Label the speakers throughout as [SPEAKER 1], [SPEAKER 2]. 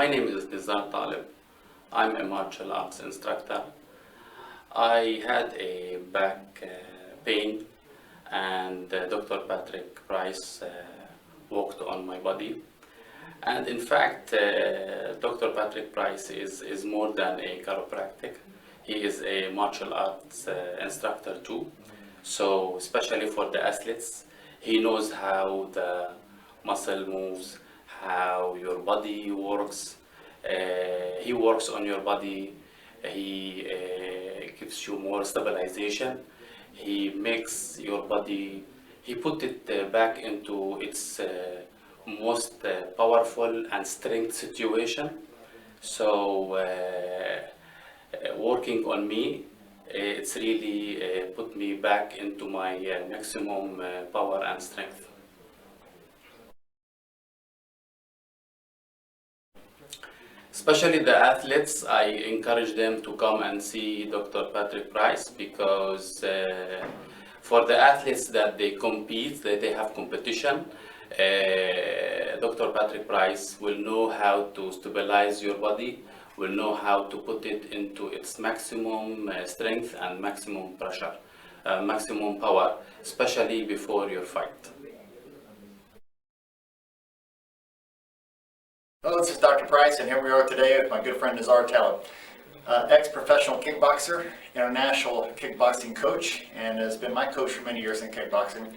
[SPEAKER 1] My name is Nizar Taleb. I'm a martial arts instructor. I had a back pain and Dr. Patrick Price worked on my body. And in fact, Dr. Patrick Price is more than a chiropractic. He is a martial arts instructor too. So especially for the athletes, he knows how the muscle moves, how your body works. He works on your body. He gives you more stabilization. He makes your body, he put it back into its most powerful and strength situation. So working on me, it's really put me back into my maximum power and strength. Especially the athletes, I encourage them to come and see Dr. Patrick Price because for the athletes that they compete, that they have competition, Dr. Patrick Price will know how to stabilize your body, will know how to put it into its maximum strength and maximum pressure, maximum power, especially before your fight.
[SPEAKER 2] Hello, this is Dr. Price, and here we are today with my good friend Nizar Taleb, ex-professional kickboxer, international kickboxing coach, and has been my coach for many years in kickboxing.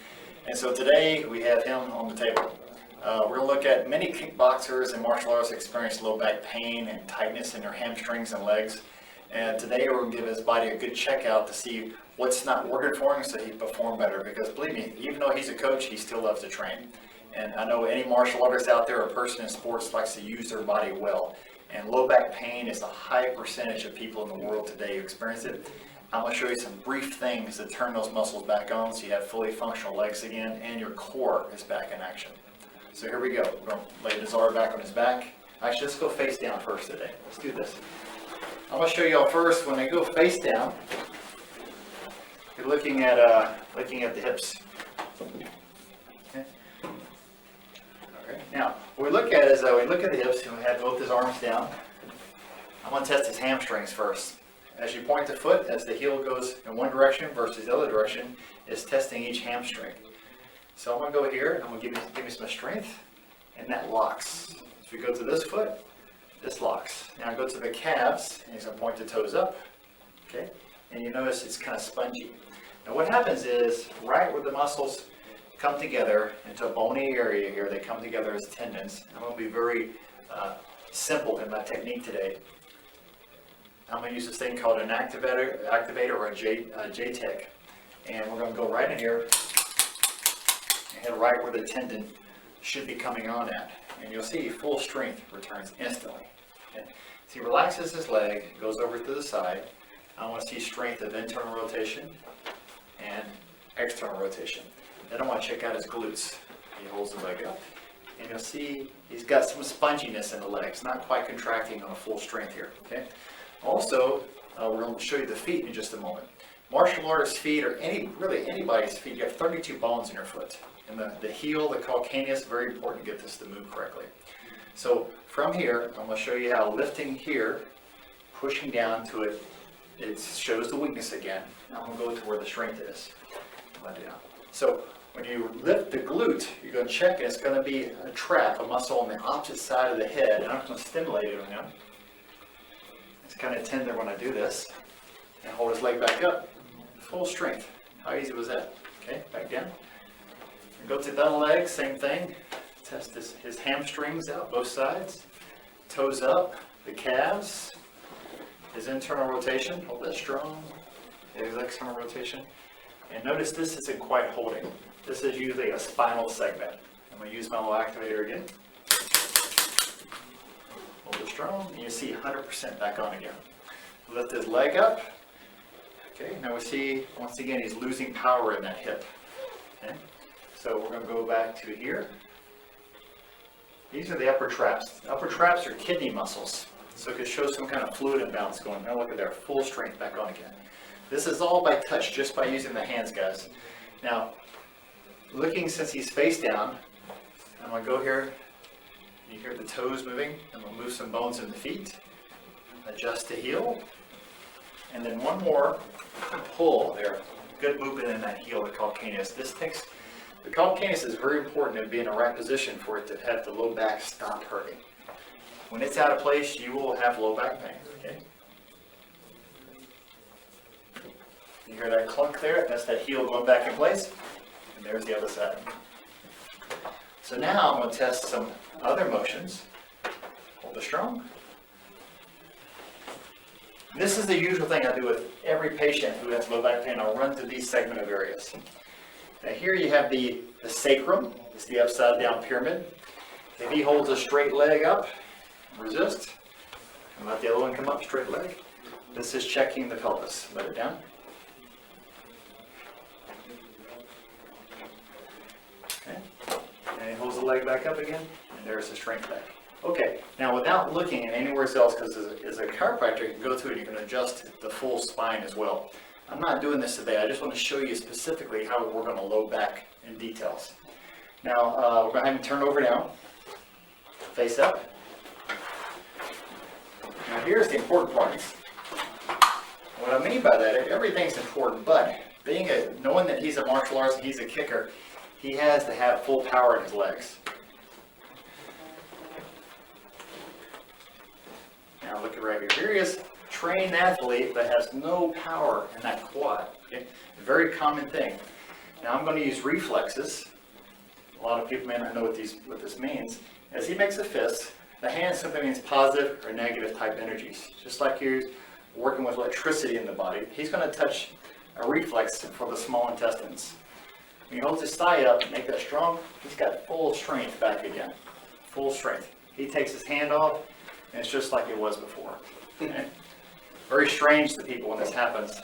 [SPEAKER 2] And so today we have him on the table. We're going to look at many kickboxers and martial artists experience low back pain and tightness in their hamstrings and legs. And today we're going to give his body a good check out to see what's not working for him so he can perform better. Because believe me, even though he's a coach, he still loves to train. And I know any martial artist out there or person in sports likes to use their body well. And low back pain is a high percentage of people in the world today who experience it. I'm going to show you some brief things to turn those muscles back on so you have fully functional legs again and your core is back in action. So here we go. We're going to lay Nizar back on his back. Actually, let's go face down first today. Let's do this. I'm going to show you all first when I go face down, you're looking at the hips. Okay. Now, what we look at is we look at the hips and we have both his arms down. I'm going to test his hamstrings first. As you point the foot, as the heel goes in one direction versus the other direction, is testing each hamstring. So I'm going to go here and I'm going to give me some strength, and that locks. If we go to this foot, this locks. Now I go to the calves, and he's going to point the toes up. Okay, and you notice it's kind of spongy. Now what happens is, right where the muscles come together into a bony area here, they come together as tendons. I'm going to be very simple in my technique today. I'm going to use this thing called an activator or a J-tech. And we're going to go right in here and hit right where the tendon should be coming on at. And you'll see full strength returns instantly. Okay. So he relaxes his leg, goes over to the side. I want to see strength of internal rotation and external rotation. Then I want to check out his glutes. He holds the leg up, and you'll see he's got some sponginess in the legs, not quite contracting on a full strength here. Okay. Also, we're going to show you the feet in just a moment. Martial artists' feet, or really anybody's feet, you have 32 bones in your foot. And the heel, the calcaneus, very important to get this to move correctly. So from here, I'm going to show you how lifting here, pushing down to it, it shows the weakness again. Now I'm going to go to where the strength is. So when you lift the glute, you're going to check it. It's going to be a trap, a muscle on the opposite side of the head. And I'm going to stimulate it on him. It's kind of tender when I do this. And hold his leg back up. Full strength. How easy was that? Okay, back down. And go to the other leg, same thing. Test his hamstrings out, both sides. Toes up, the calves. His internal rotation, hold that strong. His external rotation. And notice this isn't quite holding. This is usually a spinal segment. I'm going to use my little activator again. Hold it strong, and you see 100% back on again. Lift his leg up. Okay, now we see, once again, he's losing power in that hip. Okay, so we're going to go back to here. These are the upper traps. The upper traps are kidney muscles. So it could show some kind of fluid imbalance going. Now look at there, full strength back on again. This is all by touch, just by using the hands, guys. Now, looking since he's face down, I'm going to go here, You hear the toes moving, and we'll move some bones in the feet. Adjust the heel. And then one more pull there. Good movement in that heel, the calcaneus. The calcaneus is very important to be in the right position for it to have the low back stop hurting. When it's out of place, you will have low back pain, okay? You hear that clunk there? That's that heel going back in place. And there's the other side. So now I'm going to test some other motions. Hold it strong. This is the usual thing I do with every patient who has low back pain. I'll run through these segment of areas. Now here you have the sacrum. It's the upside down pyramid. If he holds a straight leg up, resist, and let the other one come up, straight leg. This is checking the pelvis. Let it down. Okay. And he holds the leg back up again, and there's the strength back. Okay, now without looking at anywhere else, because as a chiropractor, you can go through it, you can adjust the full spine as well. I'm not doing this today. I just want to show you specifically how we work on the low back in details. Now, we're going to have him turn over now, face up. Now here's the important part. What I mean by that, everything's important, but knowing that he's a martial artist, he's a kicker, he has to have full power in his legs. Now look at right here. Here he is, trained athlete, but has no power in that quad. Okay? A very common thing. Now I'm going to use reflexes. A lot of people may not know what this means. As he makes a fist, the hand simply means positive or negative type energies. Just like you're working with electricity in the body, he's going to touch a reflex for the small intestines. When he holds his thigh up, make that strong, he's got full strength back again. Full strength. He takes his hand off, and it's just like it was before. Okay? Very strange to people when this happens.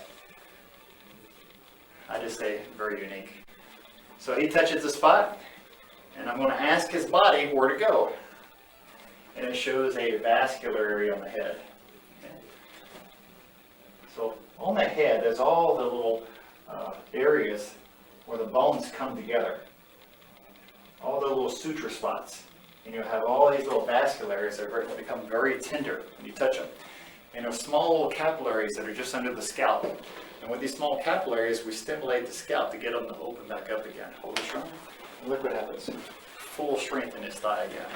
[SPEAKER 2] I just say very unique. So he touches the spot, and I'm going to ask his body where to go. And it shows a vascular area on the head. Okay? So on the head, there's all the little areas where the bones come together. All the little suture spots. And you'll have all these little vascular areas that become very tender when you touch them. And there's small little capillaries that are just under the scalp. And with these small capillaries, we stimulate the scalp to get them to open back up again. Hold it strong. And look what happens. Full strength in his thigh again.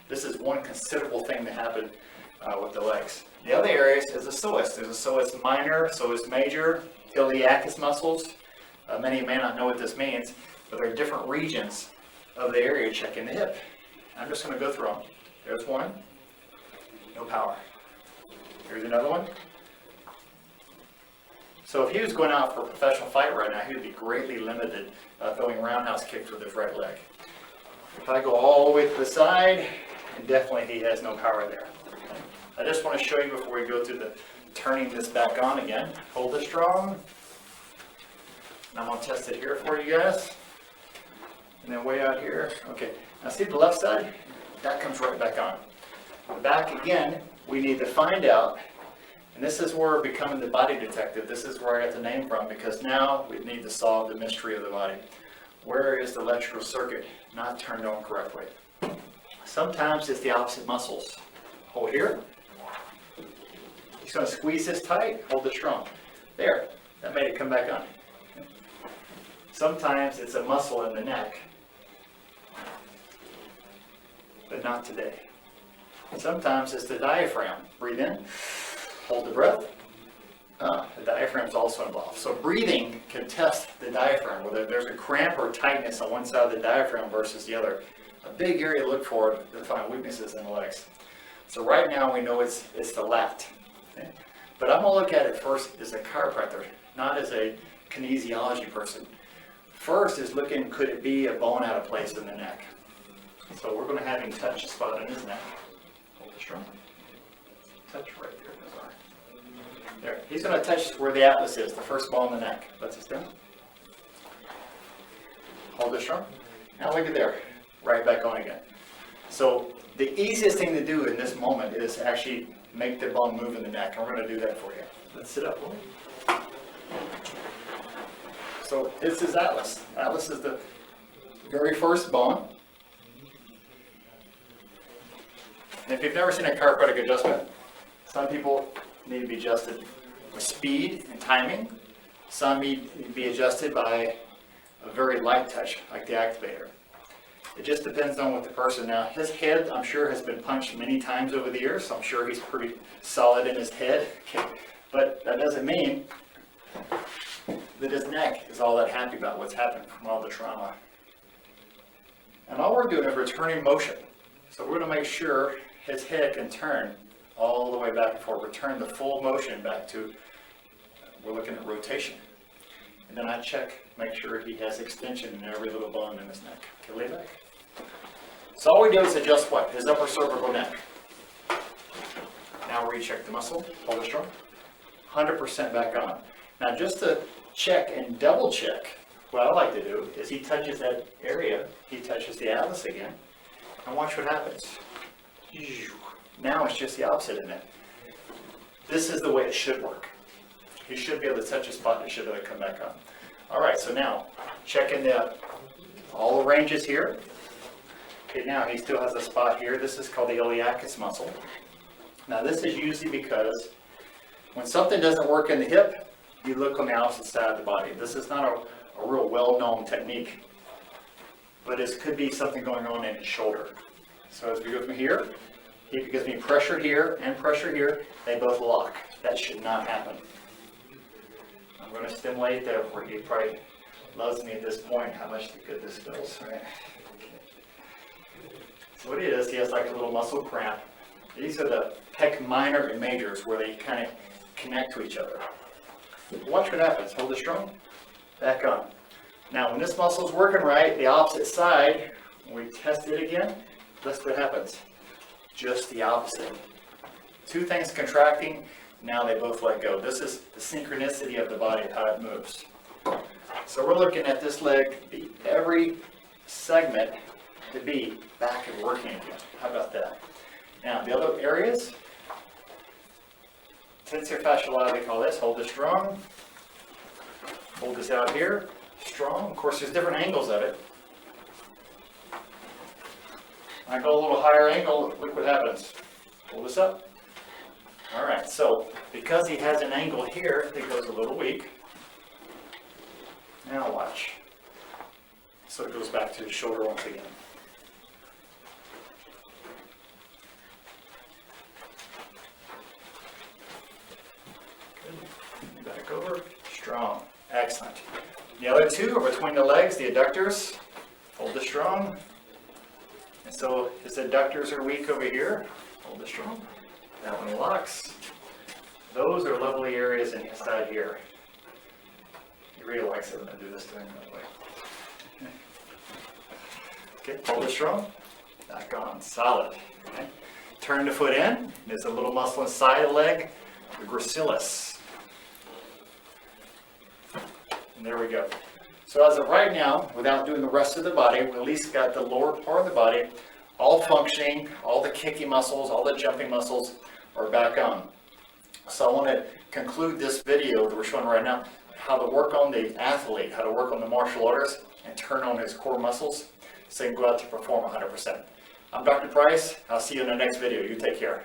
[SPEAKER 2] This is one considerable thing that happened with the legs. The other areas is the psoas. There's a psoas minor, psoas major, iliacus muscles. Many may not know what this means, but there are different regions of the area checking the hip. I'm just going to go through them. There's one. No power. Here's another one. So if he was going out for a professional fight right now, he would be greatly limited throwing roundhouse kicks with his right leg. If I go all the way to the side, and definitely he has no power there. Okay. I just want to show you before we go through the turning this back on again. Hold it strong. And I'm going to test it here for you guys. And then way out here. Okay. Now see the left side? That comes right back on. The back again, we need to find out, and this is where becoming the body detective, this is where I got the name from, because now we need to solve the mystery of the body. Where is the electrical circuit not turned on correctly? Sometimes it's the opposite muscles. Hold here. He's going to squeeze this tight, hold it strong. There, that made it come back on. Sometimes it's a muscle in the neck, but not today. Sometimes it's the diaphragm. Breathe in, hold the breath. The diaphragm is also involved. So breathing can test the diaphragm, whether there's a cramp or tightness on one side of the diaphragm versus the other. A big area to look for to find weaknesses in the legs. So right now we know it's the lat. Okay? But I'm going to look at it first as a chiropractor, not as a kinesiology person. First is looking, could it be a bone out of place in the neck? So we're going to have him touch a spot in his neck. Hold it strong. Touch right there. There. He's going to touch where the atlas is, the first bone in the neck. Let's just down. Hold it strong. Now look at there. Right back on again. So the easiest thing to do in this moment is actually make the bone move in the neck. And we're going to do that for you. Let's sit up. So this is atlas. Atlas is the very first bone. And if you've never seen a chiropractic adjustment, some people need to be adjusted with speed and timing. Some need to be adjusted by a very light touch, like the activator. It just depends on what the person. Now, his head, I'm sure, has been punched many times over the years, so I'm sure he's pretty solid in his head. Okay. But that doesn't mean that his neck is all that happy about what's happened from all the trauma. And all we're doing is returning motion. So we're going to make sure his head can turn all the way back and forth, return the full motion back to, we're looking at rotation. And then I check, make sure he has extension in every little bone in his neck. Okay, lay back. So all we do is adjust what? His upper cervical neck. Now recheck the muscle, hold it strong. 100% back on. Now just to check and double check, what I like to do is he touches that area, he touches the atlas again, and watch what happens. Now it's just the opposite in it. This is the way it should work. He should be able to touch a spot and it should be able to come back on. All right, so now checking all the ranges here. Okay, now he still has a spot here. This is called the iliacus muscle. Now this is usually because when something doesn't work in the hip, you look on the opposite side of the body. This is not a real well-known technique, but it could be something going on in his shoulder. So as we go from here, he gives me pressure here and pressure here. They both lock. That should not happen. I'm going to stimulate there where he probably loves me at this point, how much good this feels, right? So what it is, he has like a little muscle cramp. These are the pec minor and majors where they kind of connect to each other. Watch what happens. Hold it strong. Back on. Now when this muscle is working right, the opposite side, when we test it again, that's what happens. Just the opposite. Two things contracting, now they both let go. This is the synchronicity of the body, of how it moves. So we're looking at this leg, every segment to be back and working again. How about that? Now the other areas, tensor fasciae latae, they call this. Hold this strong. Hold this out here, strong. Of course, there's different angles of it. When I go a little higher angle, look what happens. Hold this up. All right, so because he has an angle here that goes a little weak, now watch. So it goes back to the shoulder once again. Good. Back over, strong. Excellent. The other two are between the legs, the adductors. Hold this strong. And so his adductors are weak over here. Hold this strong. That one locks. Those are lovely areas inside here. He really likes it when I do this to him that way. Okay, hold it strong. Back on. Solid. Okay. Turn the foot in. There's a little muscle inside the leg, the gracilis. And there we go. So as of right now, without doing the rest of the body, we at least got the lower part of the body all functioning, all the kicking muscles, all the jumping muscles are back on. So I want to conclude this video that we're showing right now, how to work on the athlete, how to work on the martial artist and turn on his core muscles so he can go out to perform 100%. I'm Dr. Price. I'll see you in the next video. You take care.